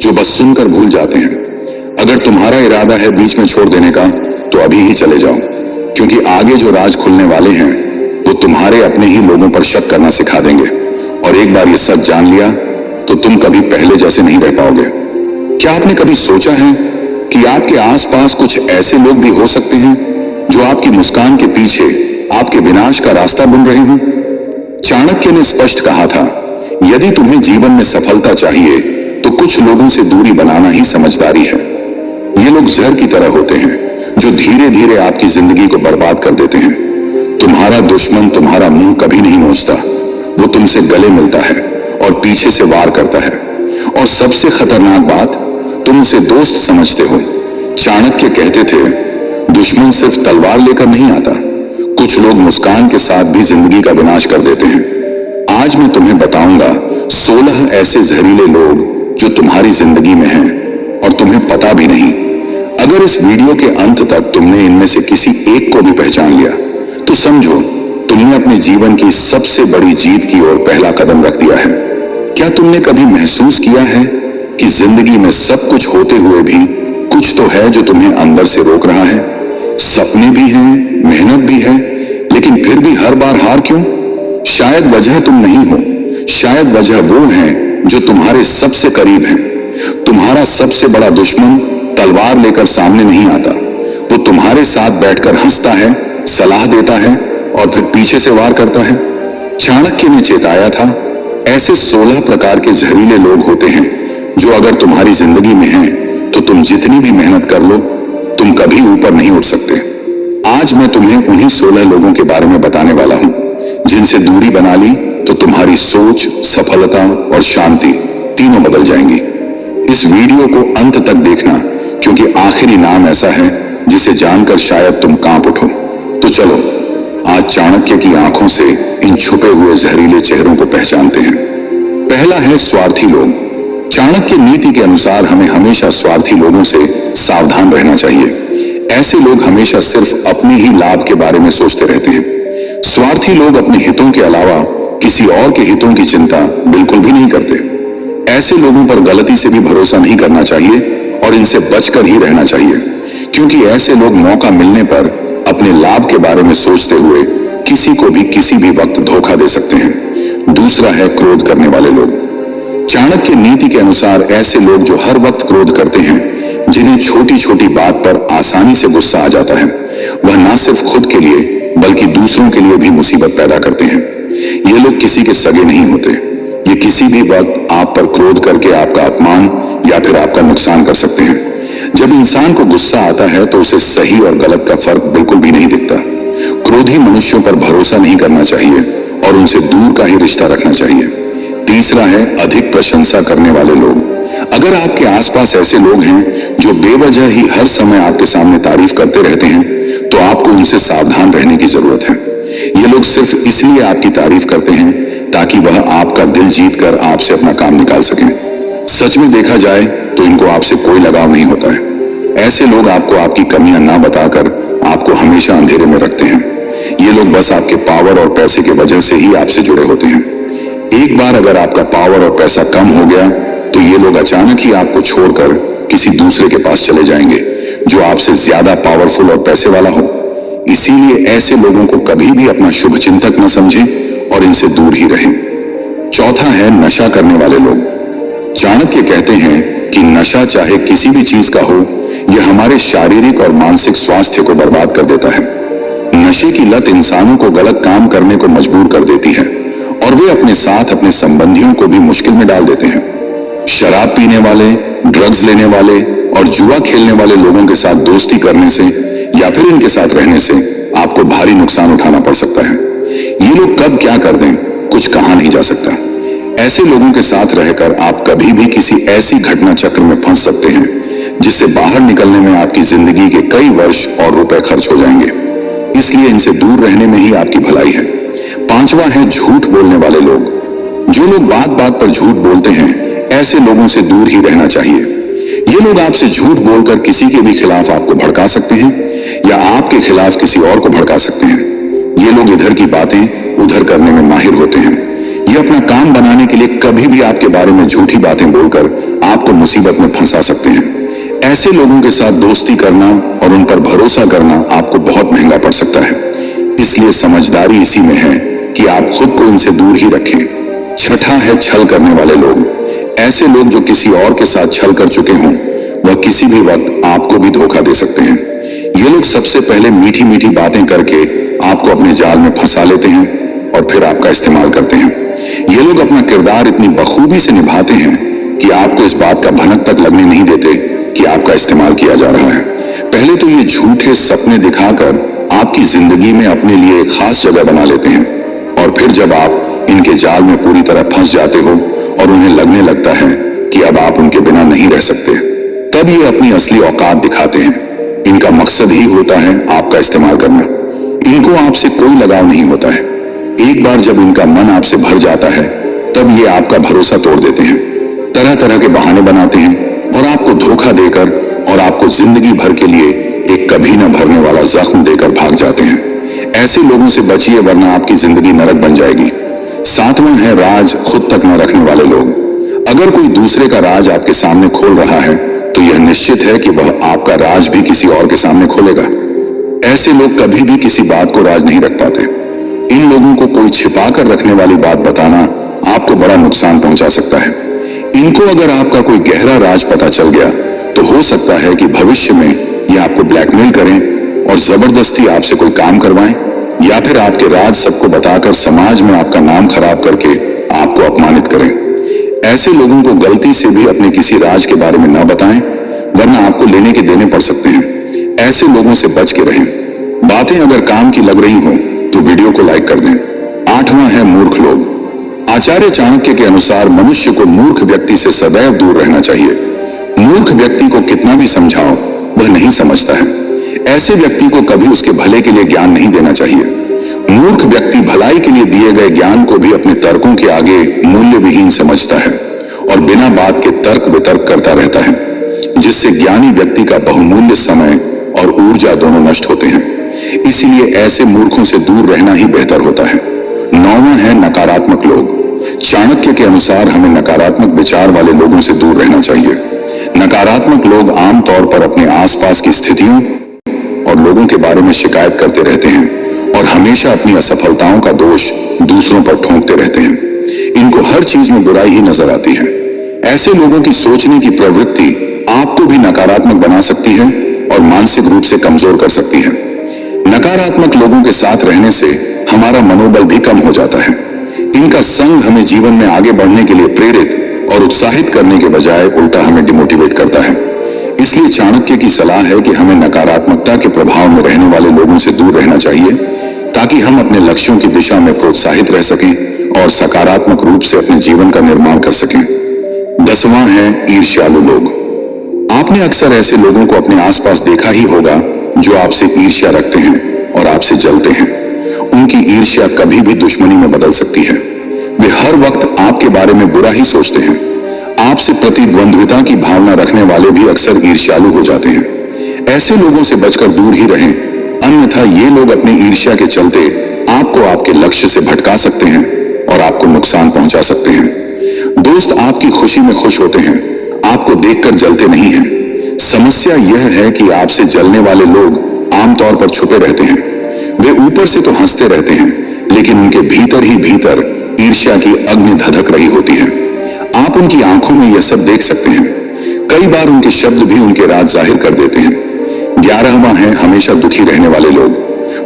जो बस सुनकर भूल जाते हैं। अगर तुम्हारा इरादा है बीच में छोड़ देने का तो अभी ही चले जाओ, क्योंकि आगे जो राज खुलने वाले हैं वो तुम्हारे अपने ही लोगों पर शक करना सिखा देंगे, और एक बार ये सच जान लिया तो तुम कभी पहले जैसे नहीं रह पाओगे। क्या आपने कभी सोचा है कि आपके आसपास कुछ ऐसे लोग भी हो सकते हैं जो आपकी मुस्कान के पीछे आपके विनाश का रास्ता बुन रहे हों? चाणक्य ने स्पष्ट कहा था, यदि तुम्हें जीवन में सफलता चाहिए तो कुछ लोगों से दूरी बनाना ही समझदारी है। ये लोग जहर की तरह होते हैं जो धीरे धीरे आपकी जिंदगी को बर्बाद कर देते हैं। तुम्हारा दुश्मन तुम्हारा मुंह कभी नहीं नोचता, वो तुमसे गले मिलता है और पीछे से वार करता है, और सबसे खतरनाक बात, तुम उसे दोस्त समझते हो। चाणक्य कहते थे, दुश्मन सिर्फ तलवार लेकर नहीं आता, कुछ लोग मुस्कान के साथ भी जिंदगी का विनाश कर देते हैं। आज मैं तुम्हें बताऊंगा 16 ऐसे जहरीले लोग जो तुम्हारी जिंदगी में हैं और तुम्हें पता भी नहीं। अगर इस वीडियो के अंत तक तुमने इनमें से किसी एक को भी पहचान लिया तो समझो तुमने अपने जीवन की सबसे बड़ी जीत की ओर पहला कदम रख दिया है। क्या तुमने कभी महसूस किया है कि जिंदगी में सब कुछ होते हुए भी कुछ तो है जो तुम्हें अंदर से रोक रहा है? सपने भी हैं, मेहनत भी है, लेकिन फिर भी हर बार हार क्यों? शायद वजह तुम नहीं हो, शायद वजह वो है जो तुम्हारे सबसे करीब है। तुम्हारा सबसे बड़ा दुश्मन तलवार लेकर सामने नहीं आता, वो तुम्हारे साथ बैठकर हंसता है, सलाह देता है और फिर पीछे से वार करता है। चाणक्य ने चेताया था, ऐसे 16 प्रकार के जहरीले लोग होते हैं जो अगर तुम्हारी जिंदगी में हैं तो तुम जितनी भी मेहनत कर लो तुम कभी ऊपर नहीं उठ सकते। आज मैं तुम्हें उन्हीं 16 लोगों के बारे में बताने वाला हूं जिनसे दूरी बना ली तो तुम्हारी सोच, सफलता और शांति तीनों बदल जाएंगी। इस वीडियो को अंत तक देखना, क्योंकि आखिरी नाम ऐसा है जिसे जानकर शायद तुम कांप उठो। तो चलो आज चाणक्य की आंखों से इन छुपे हुए जहरीले चेहरों को पहचानते हैं। पहला है स्वार्थी लोग। चाणक्य नीति के अनुसार हमें हमेशा स्वार्थी लोगों से सावधान रहना चाहिए। ऐसे लोग हमेशा सिर्फ अपने ही लाभ के बारे में सोचते रहते हैं। स्वार्थी लोग अपने हितों के अलावा किसी और के हितों की चिंता बिल्कुल भी नहीं करते। ऐसे लोगों पर गलती से भी भरोसा नहीं करना चाहिए और इनसे बचकर ही रहना चाहिए, क्योंकि ऐसे लोग मौका मिलने पर अपने लाभ के बारे में सोचते हुए किसी को भी किसी भी वक्त धोखा दे सकते हैं। दूसरा है क्रोध करने वाले लोग। चाणक्य नीति के अनुसार ऐसे लोग जो हर वक्त क्रोध करते हैं, जिन्हें छोटी छोटी बात पर आसानी से गुस्सा आ जाता है, वह न सिर्फ खुद के लिए बल्कि दूसरों के लिए भी मुसीबत पैदा करते हैं। ये लोग किसी के सगे नहीं होते, ये किसी भी वक्त आप पर क्रोध करके आपका अपमान या फिर आपका नुकसान कर सकते हैं। जब इंसान को गुस्सा आता है तो उसे सही और गलत का फर्क बिल्कुल भी नहीं दिखता। क्रोधी मनुष्यों पर भरोसा नहीं करना चाहिए और उनसे दूर का ही रिश्ता रखना चाहिए। तीसरा है अधिक प्रशंसा करने वाले लोग। अगर आपके आसपास ऐसे लोग हैं जो बेवजह ही हर समय आपके सामने तारीफ करते रहते हैं तो आपको उनसे सावधान रहने की जरूरत है। ये लोग सिर्फ इसलिए आपकी तारीफ करते हैं ताकि वह आपका दिल जीतकर आपसे अपना काम निकाल सकें। सच में देखा जाए तो इनको आपसे कोई लगाव नहीं होता है। ऐसे लोग आपको आपकी कमियां ना बताकर आपको हमेशा अंधेरे में रखते हैं। ये लोग बस आपके पावर और पैसे की वजह से ही आपसे जुड़े होते हैं। एक बार अगर आपका पावर और पैसा कम हो गया तो ये लोग अचानक ही आपको छोड़कर किसी दूसरे के पास चले जाएंगे जो आपसे ज्यादा पावरफुल और पैसे वाला हो। इसीलिए ऐसे लोगों को कभी भी अपना शुभ चिंतक न समझें और इनसे दूर ही रहें। चौथा है नशा करने वाले लोग। चाणक्य कहते हैं कि नशा चाहे किसी भी चीज का हो, यह हमारे शारीरिक और मानसिक स्वास्थ्य को बर्बाद कर देता है। नशे की लत इंसानों को गलत काम करने को मजबूर कर देती है और वे अपने साथ अपने संबंधियों को भी मुश्किल में डाल देते हैं। शराब पीने वाले, ड्रग्स लेने वाले और जुआ खेलने वाले लोगों के साथ दोस्ती करने से या फिर इनके साथ रहने से आपको भारी नुकसान उठाना पड़ सकता है। ये लोग कब क्या कर दें कुछ कहा नहीं जा सकता। ऐसे लोगों के साथ रहकर आप कभी भी किसी ऐसी घटना चक्र में फंस सकते हैं जिससे बाहर निकलने में आपकी जिंदगी के कई वर्ष और रुपए खर्च हो जाएंगे। इसलिए इनसे दूर रहने में ही आपकी भलाई है। पांचवा है झूठ बोलने वाले लोग। जो लोग बात बात पर झूठ बोलते हैं, ऐसे लोगों से दूर ही रहना चाहिए। ये लोग आपसे झूठ बोलकर किसी के भी खिलाफ आपको भड़का सकते हैं या आपके खिलाफ किसी और को भड़का सकते हैं। ये लोग इधर की बातें उधर करने में माहिर होते हैं। ये अपना काम बनाने के लिए कभी भी आपके बारे में झूठी बातें बोलकर आपको मुसीबत में फंसा सकते हैं। ऐसे लोगों के साथ दोस्ती करना और उन पर भरोसा करना आपको बहुत महंगा पड़ सकता है। इसलिए समझदारी इसी में है कि आप खुद को इनसे दूर ही रखें। छठा है छल करने वाले लोग। ऐसे लोग जो किसी और के साथ छल कर चुके हों, वह किसी भी वक्त आपको भी धोखा दे सकते हैं। ये लोग सबसे पहले मीठी मीठी बातें करके आपको अपने जाल में फंसा लेते हैं और फिर आपका इस्तेमाल करते हैं। ये लोग अपना किरदार इतनी बखूबी से निभाते हैं कि आपको इस बात का भनक तक लगने नहीं देते कि आपका इस्तेमाल किया जा रहा है। पहले तो ये झूठे सपने दिखाकर आपकी जिंदगी में अपने लिए एक खास जगह बना लेते हैं और फिर जब आप इनके जाल में पूरी तरह फंस जाते हो और उन्हें लगने लगता है कि अब आप उनके बिना नहीं रह सकते, तब ये अपनी असली औकात दिखाते हैं। इनका मकसद ही होता है आपका इस्तेमाल करना। इनको आपसे कोई लगाव नहीं होता है। एक बार जब इनका मन आपसे भर जाता है, तब ये आपका भरोसा तोड़ देते हैं, तरह तरह के बहाने बनाते हैं और आपको धोखा देकर और आपको जिंदगी भर के लिए एक कभी न भरने वाला जख्म देकर भाग जाते हैं। ऐसे लोगों से बचिए, वरना आपकी जिंदगी नरक बन जाएगी। सातवां है राज खुद तक न रखने वाले लोग। अगर कोई दूसरे का राज आपके सामने खोल रहा है, तो यह निश्चित है कि वह आपका राज भी किसी और के सामने खोलेगा। ऐसे लोग कभी भी किसी बात को राज नहीं रख पाते। इन लोगों को कोई छिपा कर रखने वाली बात बताना आपको बड़ा नुकसान पहुंचा सकता है। इनको अगर आपका कोई गहरा राज पता चल गया, तो हो सकता है कि भविष्य में ये आपको ब्लैकमेल करें और जबरदस्ती आपसे कोई काम करवाएं, या फिर आपके राज सबको बताकर समाज में आपका नाम खराब करके आपको अपमानित करें। ऐसे लोगों को गलती से भी अपने किसी राज के बारे में न बताएं, वरना आपको लेने के देने पड़ सकते हैं। ऐसे लोगों से बच के रहें। बातें अगर काम की लग रही हो तो वीडियो को लाइक कर दें। आठवां है मूर्ख लोग। आचार्य चाणक्य के अनुसार मनुष्य को मूर्ख व्यक्ति से सदैव दूर रहना चाहिए। मूर्ख व्यक्ति को कितना भी समझाओ, वह नहीं समझता है। ऐसे व्यक्ति को कभी उसके भले के लिए ज्ञान नहीं देना चाहिए। मूर्ख व्यक्ति भलाई के लिए दिए गए ज्ञान को भी अपने तर्कों के आगे मूल्य विहीन समझता है और बिना बात के तर्क वितर्क करता रहता है, जिससे ज्ञानी व्यक्ति का बहुमूल्य समय और ऊर्जा दोनों नष्ट होते हैं। इसीलिए ऐसे मूर्खों से दूर रहना ही बेहतर होता है। नौवां है नकारात्मक लोग। चाणक्य के अनुसार हमें नकारात्मक विचार वाले लोगों से दूर रहना चाहिए। नकारात्मक लोग आमतौर पर अपने आसपास की स्थितियों और लोगों के बारे में शिकायत करते रहते हैं और हमेशा अपनी असफलताओं का दोष दूसरों पर ठोंकते रहते हैं। इनको हर चीज में बुराई ही नजर आती है। ऐसे लोगों की सोचने की प्रवृत्ति आपको भी नकारात्मक बना सकती है और मानसिक रूप से कमजोर कर सकती है। नकारात्मक लोगों के साथ रहने से हमारा मनोबल भी कम हो जाता है। इनका संग हमें जीवन में आगे बढ़ने के लिए प्रेरित और उत्साहित करने के बजाय उल्टा हमें डिमोटिवेट करता है। इसलिए चाणक्य की सलाह है कि हमें नकारात्मकता के प्रभाव में रहने वाले लोगों से दूर रहना चाहिए, ताकि हम अपने लक्ष्यों की दिशा में प्रोत्साहित रह सकें और सकारात्मक रूप से अपने जीवन का निर्माण कर सकें। 10वां है ईर्ष्यालु लोग। आपने अक्सर ऐसे लोगों को अपने आसपास देखा ही होगा जो आपसे ईर्ष्या रखते हैं और आपसे जलते हैं। उनकी ईर्ष्या कभी भी दुश्मनी में बदल सकती है। वे हर वक्त आपके बारे में बुरा ही सोचते हैं। आपसे प्रतिद्वंद्विता की भावना रखने वाले भी अक्सर ईर्ष्यालु हो जाते हैं। ऐसे लोगों से बचकर दूर ही रहें, अन्यथा ये लोग अपनी ईर्ष्या के चलते आपको आपके लक्ष्य से भटका सकते हैं और आपको नुकसान पहुंचा सकते हैं। दोस्त आपकी खुशी में खुश होते हैं, आपको देखकर जलते नहीं हैं। समस्या यह है कि आपसे जलने वाले लोग आमतौर पर छुपे रहते हैं। वे ऊपर से तो हंसते रहते हैं, लेकिन उनके भीतर ही भीतर ईर्ष्या की अग्नि धधक रही होती है। आप उनकी आंखों में यह सब देख सकते हैं। कई बार उनके शब्द भी उनके राज जाहिर कर देते हैं। 11वां है हमेशा दुखी रहने वाले लोग।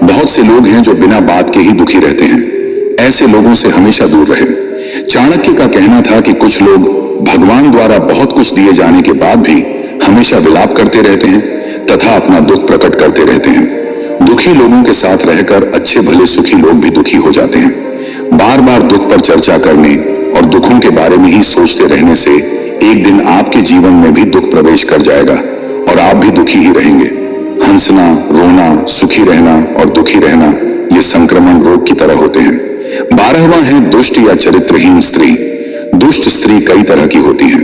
बहुत से लोग हैं जो बिना बात के ही दुखी रहते हैं। ऐसे लोगों से हमेशा दूर रहें। चाणक्य का कहना था कि कुछ लोग भगवान द्वारा बहुत कुछ दिए जाने के बाद भी हमेशा विलाप करते रहते हैं तथा अपना दुख प्रकट करते रहते हैं। दुखी लोगों के साथ रहकर अच्छे भले सुखी लोग भी दुखी हो जाते हैं। बार बार दुख पर चर्चा करने और दुखों के बारे में ही सोचते रहने से एक दिन आपके जीवन में भी दुख प्रवेश कर जाएगा और आप भी दुखी ही रहेंगे। हंसना, रोना, सुखी रहना और दुखी रहना ये संक्रमण रोग की तरह होते हैं। 12वां है दुष्ट या चरित्रहीन स्त्री। दुष्ट स्त्री कई तरह की होती हैं।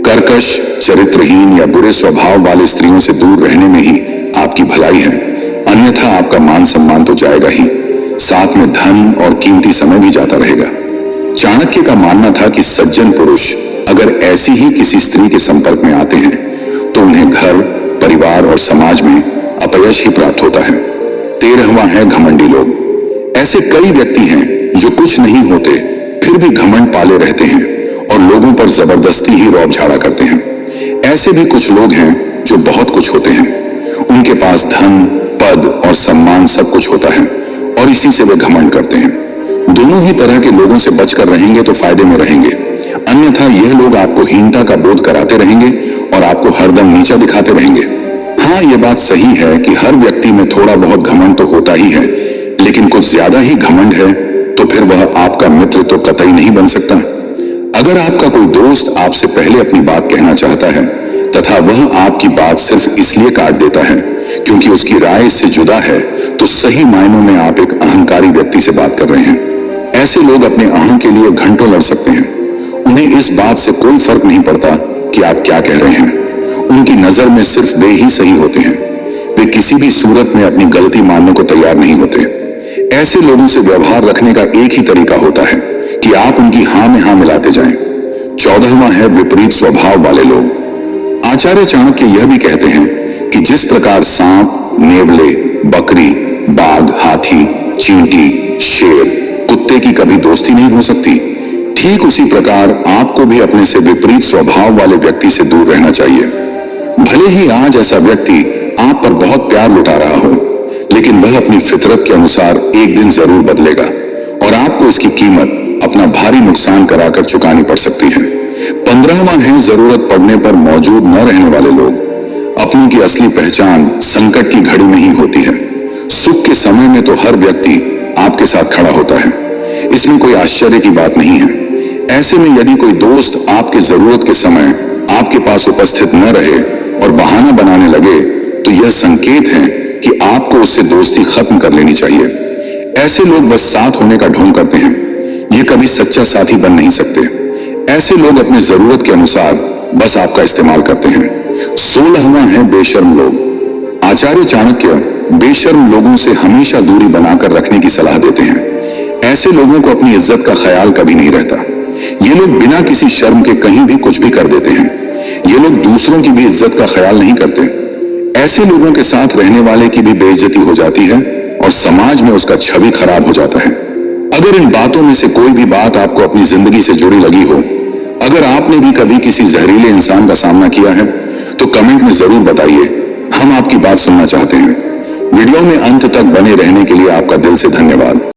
कर्कश, चरित्रहीन या बुरे स्वभाव वाले स्त्रियों से दूर रहने में ही आपकी भलाई है, अन्यथा आपका मान सम्मान तो जाएगा ही, साथ में धन और कीमती समय भी जाता रहेगा। चाणक्य का मानना था कि सज्जन पुरुष अगर ऐसी ही किसी स्त्री के संपर्क में आते हैं तो उन्हें घर, परिवार और समाज में अपयश ही प्राप्त होता है। 13वां है घमंडी लोग। ऐसे कई व्यक्ति हैं जो कुछ नहीं होते फिर भी घमंड पाले रहते हैं और लोगों पर जबरदस्ती ही रौब झाड़ा करते हैं। ऐसे भी कुछ लोग हैं जो बहुत कुछ होते हैं, उनके पास धन, पद और सम्मान सब कुछ होता है और इसी से वे घमंड करते हैं। दोनों ही तरह के लोगों से बचकर रहेंगे तो फायदे में रहेंगे, अन्यथा यह लोग आपको हीनता का बोध कराते रहेंगे और आपको हरदम नीचा दिखाते रहेंगे। हाँ, यह बात सही है कि हर व्यक्ति में थोड़ा बहुत घमंड तो होता ही है, लेकिन कुछ ज्यादा ही घमंड है तो फिर वह आपका मित्र तो कतई नहीं बन सकता। अगर आपका कोई दोस्त आपसे पहले अपनी बात कहना चाहता है तथा वह आपकी बात सिर्फ इसलिए काट देता है क्योंकि उसकी राय से जुदा है, तो सही मायनों में आप एक अहंकारी व्यक्ति से बात कर रहे हैं। ऐसे लोग अपने अहं के लिए घंटों लड़ सकते हैं। उन्हें इस बात से कोई फर्क नहीं पड़ता कि आप क्या कह रहे हैं। उनकी नजर में सिर्फ वे ही सही होते हैं। वे किसी भी सूरत में अपनी गलती मानने को तैयार नहीं होते। ऐसे लोगों से व्यवहार रखने का एक ही तरीका होता है कि आप उनकी हाँ में हाँ मिलाते जाएं। 14वां है विपरीत स्वभाव वाले लोग। आचार्य चाणक्य यह भी कहते हैं कि जिस प्रकार सांप, नेवले, बकरी, बाघ, हाथी, चींटी, शेर, कुत्ते की कभी दोस्ती नहीं हो सकती, ठीक उसी प्रकार आपको भी अपने से विपरीत स्वभाव वाले व्यक्ति से दूर रहना चाहिए। भले ही आज ऐसा व्यक्ति आप पर बहुत प्यार लुटा रहा हो, लेकिन वह अपनी फितरत के अनुसार एक दिन जरूर बदलेगा और आपको इसकी कीमत अपना भारी नुकसान कराकर चुकानी पड़ सकती है। 15वां है जरूरत पड़ने पर मौजूद न रहने वाले लोग। अपनों की असली पहचान संकट की घड़ी में ही होती है। सुख के समय में तो हर व्यक्ति आपके साथ खड़ा होता है, इसमें कोई आश्चर्य की बात नहीं है। ऐसे में यदि कोई दोस्त आपके जरूरत के समय आपके पास उपस्थित न रहे और बहाना बनाने लगे तो यह संकेत है कि आपको उससे दोस्ती खत्म कर लेनी चाहिए। ऐसे लोग बस साथ होने का ढोंग करते हैं, ये कभी सच्चा साथी बन नहीं सकते। ऐसे लोग अपने जरूरत के अनुसार बस आपका इस्तेमाल करते हैं। 16वां है बेशर्म लोग। आचार्य चाणक्य बेशर्म लोगों से हमेशा दूरी बनाकर रखने की सलाह देते हैं। ऐसे लोगों को अपनी इज्जत का ख्याल कभी नहीं रहता। ये लोग बिना किसी शर्म के कहीं भी कुछ भी कर देते हैं। ये लोग दूसरों की भी इज्जत का ख्याल नहीं करते। ऐसे लोगों के साथ रहने वाले की भी बेइज्जती हो जाती है और समाज में उसका छवि खराब हो जाता है। अगर इन बातों में से कोई भी बात आपको अपनी जिंदगी से जुड़ी लगी हो, अगर आपने भी कभी किसी जहरीले इंसान का सामना किया है तो कमेंट में जरूर बताइए, हम आपकी बात सुनना चाहते हैं। वीडियो में अंत तक बने रहने के लिए आपका दिल से धन्यवाद।